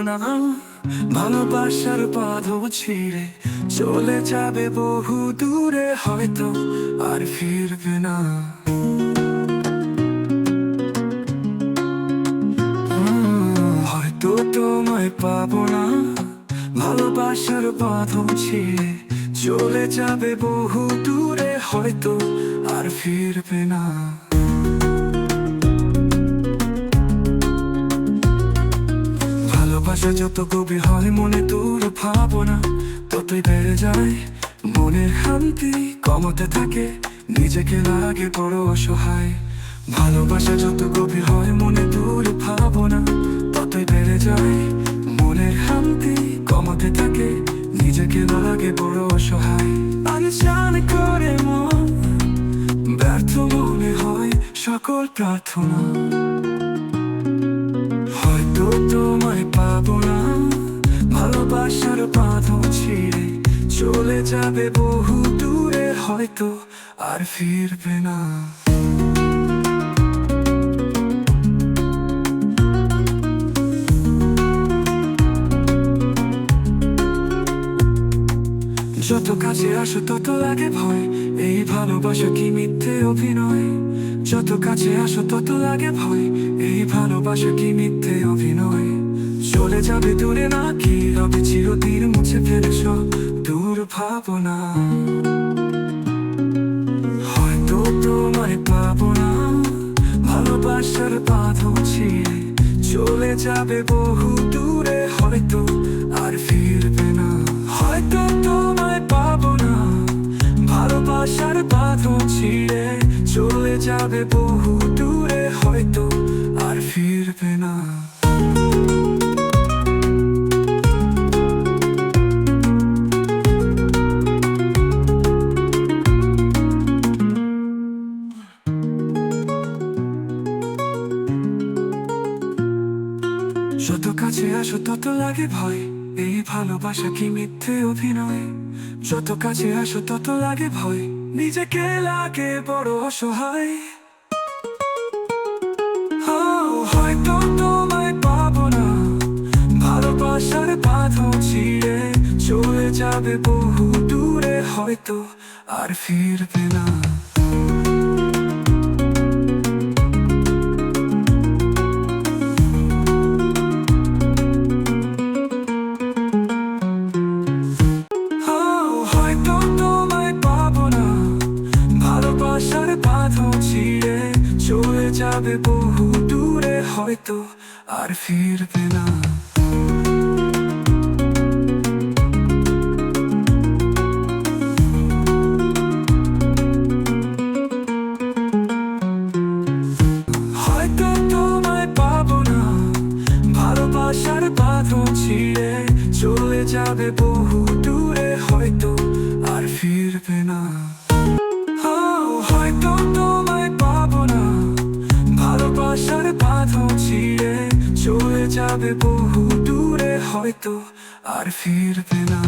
না, ভালোবাসার বাঁধন ছিঁড়ে চলে যাবে বহু দূরে, হয়তো আর ফিরবে না। হয়তো তোমায় পাবো না, ভালোবাসার বাঁধন ছিঁড়ে চলে যাবে বহু দূরে, হয়তো আর ফিরবে না। ভালোবাসা যত গভীর হয় মনে দূর ভাবনা ততই বেড়ে যায় মনের শান্তি কমতে থাকে, নিজেকে লাগে বড় অসহায়। ভালোবাসা যত গভীর হয় মনে দূর ভাবনা ততই বেড়ে যায় মনের শান্তি কমতে থাকে, নিজেকে লাগে বড় অসহায়। আনজান করে মন ব্যর্থ মনে হয় সকল প্রার্থনা, হয়তো তোমায় পাবো না, ভালোবাসার বাঁধন ছিঁড়ে চলে যাবে বহু দূরে, হয়তো আর ফিরবে না। যত কাছে আসো তত লাগে ভয়, এই ভালোবাসা কি মিথ্যে অভিনয়। যত কাছে আসো তত লাগে ভয়, এই ভালোবাসা কি মিথ্যে অভিনয়। চলে যাবে দূরে নাকি রবে চিরদিন মুছে ফেলে সব দূর ভাবনা, হয়তো তোমায় পাবো না, ভালোবাসার বাঁধন ছিঁড়ে চলে যাবে বহু দূরে, হয়তো আর ফিরবে না। হয়তো তোমায় পাবো না, ভালোবাসার বাঁধন ছিঁড়ে চলে যাবে বহু দূরে, হয়তো আর ফিরবে না। যত কাছে আসো তত লাগে ভয়, এই ভালোবাসা কি মিথ্যে অভিনয়। যত কাছে আসো তত লাগে ভয়, নিজেকে লাগে বড় অসহায়। হয়তো তোমায় পাবো না, ভালোবাসার বাঁধন ছিঁড়ে চলে যাবে বহু দূরে, হয়তো আর ফিরবে না। হয়তো তোমায় পাবো না, ভালোবাসার বাঁধন ছিঁড়ে চলে যাবে বহু দূরে, হয়তো আর ফিরবে না। হয়তো তোমায় পাবো না, ভালোবাসার বাঁধন ছিঁড়ে চলে যাবে বহু দূরে, হয়তো আর ফিরবে না। হয়তো তোমায় পাবো না, ভালোবাসার বাঁধন ছিঁড়ে চলে যাবে বহু দূরে, হয়তো আর ফিরবে না।